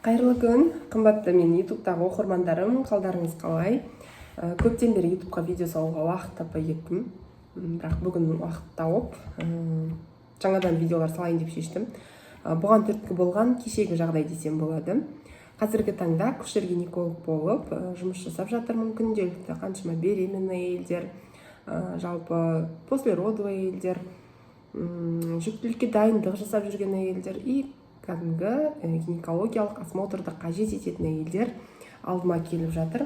Қайырлы күн, қымбатты мен ютубтағы оқырмандарым, қалдарыңыз қалай? Көптен бері ютубқа видео салуға уақыт таппай кеттім. Бірақ бүгін уақыт тауып, жаңадан видеолар салайын деп шештім. Бұған түрткі болған кешегі жағдай десем болады. Қазіргі таңда акушер-гинеколог болып жұмыс жасап жатырмын. Күнделікті қаншама беременный әйелдер, жалпы послеродовый әйелдер, жүктілікке дайындық жасап жүрген әйелдер и кәдімгі гинекологиялық осмотрды қажет ететін әйелдер алдыма келіп жатыр.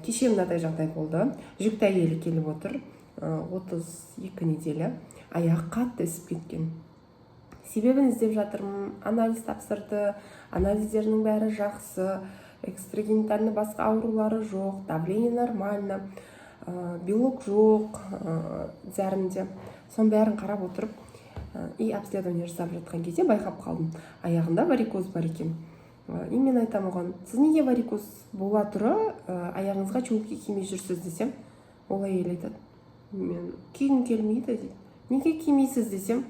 Кеше мынадай жағдай болды. Жүкті әйелі келіп отыр, 32 неделя, аяғы қатты ісіп кеткен. Себебін іздеп жатырмын, анализ тапсырды, анализдерінің бәрі жақсы, экстрагенитальный басқа аурулары жоқ, давление нормально, белок жоқ, зәрінде. Соның бәрін қарап отырып, и обследование жасап жатқан кезде байқап қалдым, аяғында варикоз бар екен. И мен айтам оған, сіз неге варикоз бола тұра аяғыңызға чулки кимей жүрсіз десем, ол әйел айтады, мен кигім келмейді дейді. Неге кимейсіз десем,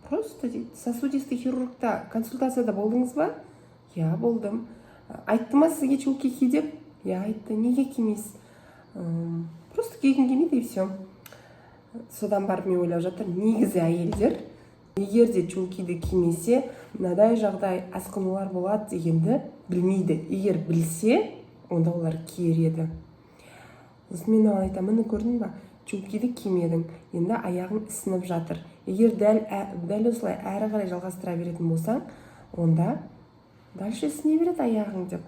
просто дейді, сосудистый хирургта консультацияда болдыңыз ба? Я, болдым. Айтты ма сізге чулки ки деп? Я, айтты. Неге кимейсіз? Просто кигім келмейді и все. Содан барып мен ойлап жатыр, негізі әйелдер егер де чулкиді кимесе, мынадай жағдай асқынулар болады дегенді білмейді. Егер білсе, онда олар киер еді. Мен оған айтам, міне көрдің ба, чулкиді кимедің, енді аяғың ісініп жатыр. Егер дәл осылай әрі қарай жалғастыра беретін болсаң, онда дальше ісіне береді аяғың деп.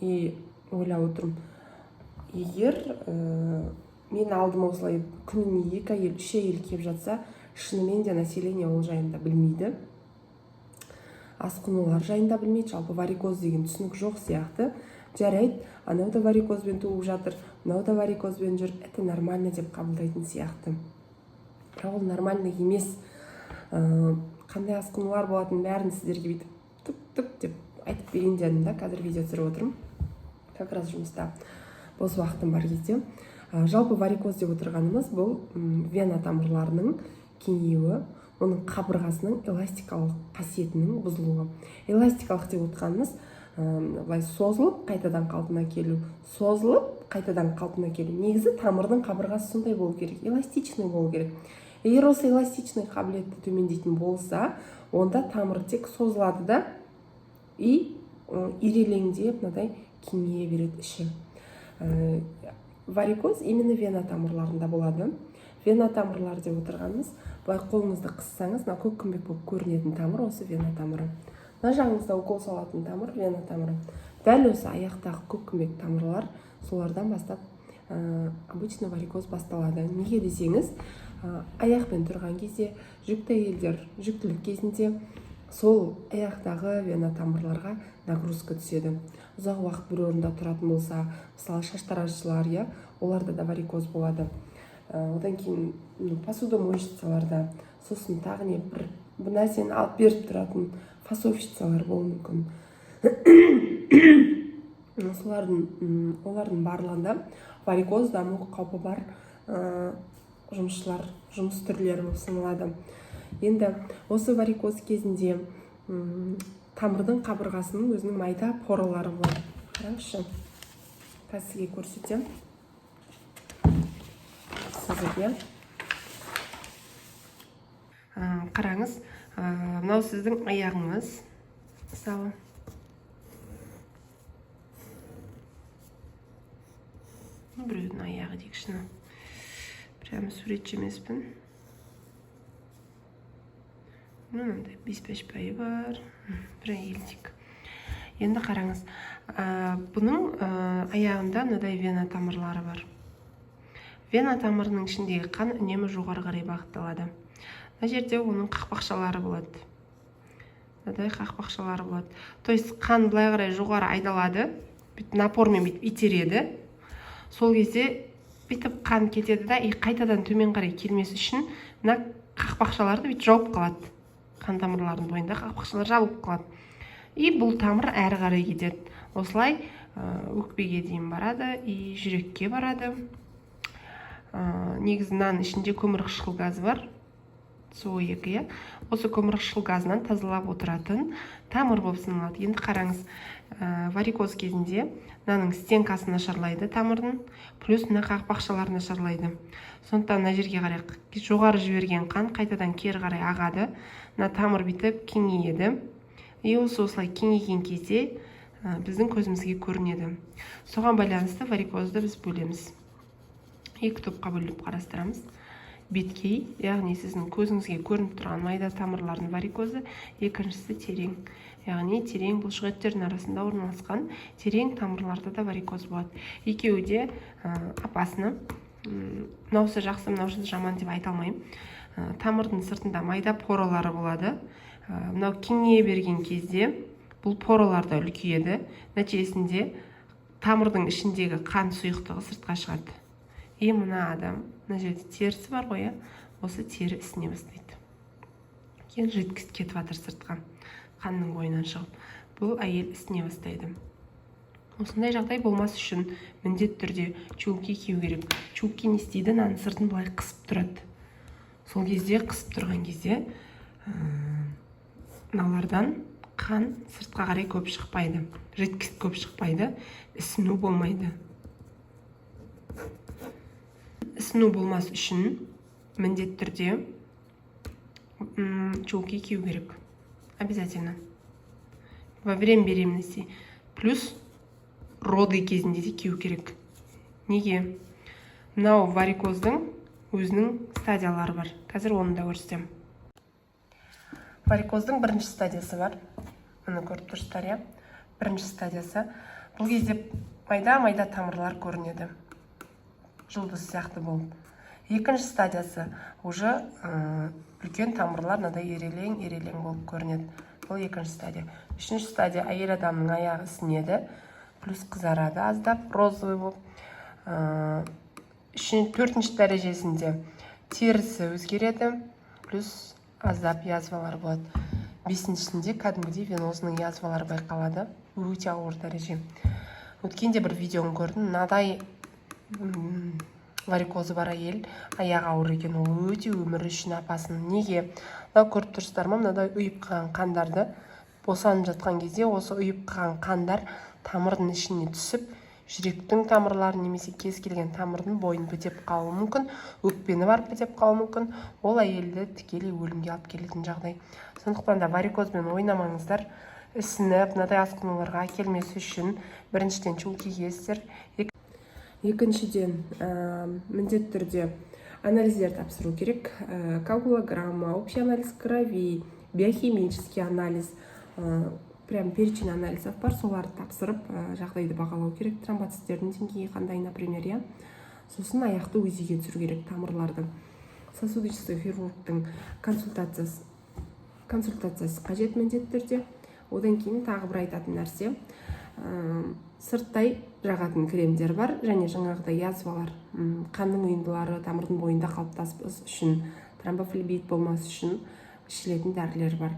И ойлап отырмын, егер мен алдыма осылай күніне 2 әйел, 3 әйел келіп жатса, шынымен де население ол жайында білмейді. Асқынулар жайында білмейді, жалпы варикоз деген түсінік жоқ сияқты. Жарайды, анау да варикозбен туып жатыр, мынау да варикозбен жүр, это нормально деп қабылдайтын сияқты. Бірақ ол нормально емес. Қандай асқынулар болатын бәрін сіздерге бүйтіп түк деп айтып берейін дедім да, қазір видео түсіріп отырмын. Как раз жұмыста бос уақытым бар кезде. Жалпы варикоз деп отырғанымыз бұл вена тамырларының кеңеюі, оның қабырғасының эластикалық қасиетінің бұзылуы. Эластикалық деп отырғанымыз созылып, қайтадан қалпына келу, созылып, қайтадан қалпына келу. Негізі тамырдың қабырғасы сондай болу керек, эластичный болу керек. Егер осы эластичный қабілетті төмендейтін болса, онда тамыр тек созылады да и ирелеңдеп, мынадай кеңейе береді іші. Варикоз именно вена тамырларында болады. Вена тамырлары деп отырғанымыз, былай қолыңызды қыссаңыз, көк күмбек болып көрінетін тамыр осы вена тамыры. Мына жағыңызда укол салатын тамыр вена тамыры. Дәл осы аяқтағы көк күмбек тамырлар, солардан бастап обычно варикоз басталады. Неге десеңіз, аяқпен тұрған кезде, жүкті әйелдер жүктілік кезінде сол аяқтағы вена тамырларға нагрузка түседі. Ұзақ уақыт бір орында тұратын болса, мысалы шаштаразшылар, оларда да варикоз болады. Одан кейін посудомоечницаларда, сосын тағы не бір нәрсені алып беріп тұратын фасовщицалар болуы мүмкін. Олардың барлығында варикоз даму қаупі бар жұмысшылар, жұмыс түрлері болып саналады. Енді осы варикоз кезінде тамырдың қабырғасының өзінің майда поралары болады. Қараңызшы, қазірге көрсетем. Сізге. Қараңыз, мынау сіздің аяғыңыз. Мысалы. Біреудің аяғы дегішіні. Прямо суретші емеспін. Мынандай 5 пайы бар, бір әйелдік. Енді қараңыз, бұның аяғында мынадай вена тамырлары бар. Вена тамырының ішіндегі қан үнемі жоғары қарай бағытталады. Мына жерде оның қақпақшалары болады. Мынадай қақпақшалары болады. То есть қан былай қарай жоғары айдалады, напормен бүйтіп итереді. Сол кезде бүйтіп қан кетеді да, қайтадан төмен қарай келмес үшін мына қақпақшаларды бүйтіп жауып қалады. Қан тамырларының бойында қақпақшалар жабылып қалады. И бұл тамыр әрі қарай кетеді. Осылай өкпеге дейін барады и жүрекке барады. Негізі мынаның ішінде көмірқышқыл газы бар. СО2 иә. Осы көмірқышқыл газынан тазалап отыратын тамыр болып саналады. Енді қараңыз, варикоз кезінде мынаның стенкасы нашарлайды тамырдың, плюс мына қақпақшалар нашарлайды. Сондықтан мына жерге қарай жоғары жіберген қан қайтадан кері қарай ағады. Мына тамыр бітіп кеңейеді. Осылай кеңейген кезде біздің көзімізге көрінеді. Соған байланысты варикозды біз бөлеміз. Екі топқа бөліп қарастырамыз. Беткей, яғни сіздің көзіңізге көрініп тұрған майда тамырлардың варикозы, екіншісі терең. Яғни терең бұлшықеттердің арасында орналасқан терең тамырларда да варикоз болады. Екеуі де апасына, мынаусы жақсы, мынаусы жаман деп айта алмаймын. Тамырдың сыртында майда поралары болады. Мынау кеңейе берген кезде бұл поралар да үлкейеді. Нәтижесінде тамырдың ішіндегі қан сұйықтығы сыртқа шығады. Мына адам, мына жерде терісі бар ғой, осы тері ісіне бастайды. Кейін жидкость кетіп жатыр сыртқа, қанның бойынан шығып. Бұл әйел ісіне бастайды. Осындай жағдай болмас үшін міндетті түрде чулки кию керек. Чулки не істейді? Мынаның сыртын былай қысып тұрады. Сол кезде қысып тұрған кезде мыналардан қан сыртқа қарай көп шықпайды. Жидкость көп шықпайды, ісіну болмайды. Ісіну болмас үшін міндетті түрде чулки кию керек. Обязательно. Во время беременности. Плюс роды кезінде де кию керек. Неге? Мынау варикоздың өзінің стадиялары бар. Қазір оны да көрсетем. Варикоздың бірінші стадиясы бар. Мұны көріп тұрсыздар, иә? Бірінші стадиясы. Бұл кезде майда тамырлар көрінеді. Жұлдыз сияқты болып. Екінші стадиясы уже үлкен тамырлар мынадай ерелең болып көрінеді. Бұл екінші стадия. Үшінші стадия әйел адамның аяғы ісінеді, плюс қызарады аздап, розовый болып. Төртінші дәрежесінде терісі өзгереді, плюс аздап язвалар болады. Бесіншісінде кәдімгідей венозның язвалары байқалады, өте ауыр дәреже. Өткенде бір видеоны көрдім, мынадай варикозы бар әйел аяғы ауыр екен, ол өте өмірі үшін апасын. Неге? Мынау көріп тұрсыздар ма? Мынадай ұйып қалған қандарды босанып жатқан кезде осы ұйып қалған қандар тамырдың ішіне түсіп, жүректің тамырларын немесе кез келген тамырдың бойын бітеп қалуы мүмкін, өкпені барып бітеп қалуы мүмкін. Ол әйелді тікелей өлімге алып келетін жағдай. Сондықтан да варикозбен ойнамаңыздар. Ісініп, мынадай асқынуларға келмес үшін біріншіден чулки киесіздер. Екіншіден, міндетті түрде анализдер тапсыру керек. Коагулограмма, общий анализ крови, биохимический анализ, прям перечень анализов бар, соларды тапсырып, жағдайды бағалау керек. Тромбоциттердің деңгейі қандай, например, сосын аяқты УЗИге түсіру керек тамырларды. Сосудистый хирургтың консультациясы қажет міндетті түрде. Одан кейін тағы бір айтатын нәрсе, сырттай жағатын кремдер бар, және жаңағыдай язвалар, қанның ұйындылары тамырдың бойында қалыптаспас үшін, тромбофлебит болмас үшін ішілетін дәрілер бар.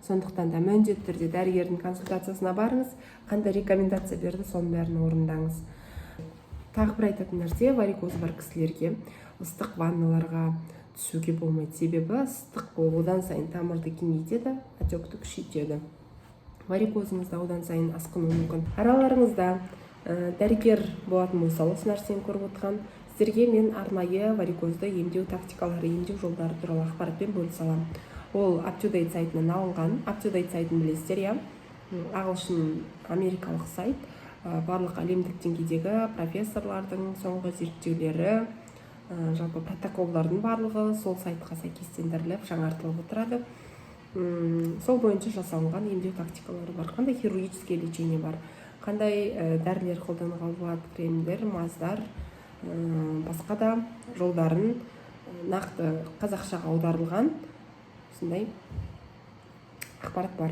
Сондықтан да міндетті түрде дәрігердің консультациясына барыңыз, қандай рекомендация берді, соның бәрін орындаңыз. Тағы бір айтатын нәрсе, варикозы бар кісілерге ыстық ванналарға түсуге болмайды. Себебі ыстық одан сайын тамырды кеңейтеді, отекті күшейтеді. Варикозыңызда одан сайын асқыну мүмкін. Араларыңызда дәрігер болатын болса, осы нәрсені көріп отырған сіздерге мен арнайы варикозды емдеу тактикалары, емдеу жолдары туралы ақпаратпен бөлісе аламын. Ол UpToDate сайтынан алынған. UpToDate сайтын білесіздер, иә? Ағылшын америкалық сайт. Барлық әлемдік деңгейдегі профессорлардың соңғы зерттеулері, жалпы протоколдардың барлығы сол сайтқа сәйкестендіріліп, жаңартылып отырады. Сол бойынша жасалынған емдеу тактикалары бар. Қандай хирургический лечение бар, қандай дәрілер қолдануға болады, кремдер, маздар, басқа да жолдарын нақты қазақшаға аударылған осындай ақпарат бар.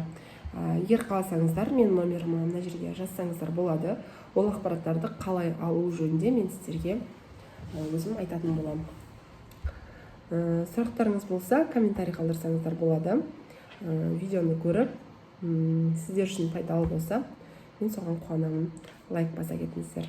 Егер қаласаңыздар, мен номерімді мына жерге жазсаңыздар болады. Ол ақпараттарды қалай алу жөнінде мен сіздерге өзім айтатын боламын. Сұрақтарыңыз болса, комментарий қалдырсаңыздар болады. Видеоны көріп, сіздер үшін пайдалы болса, мен соған қуанамын. Лайк баса кетіңіздер.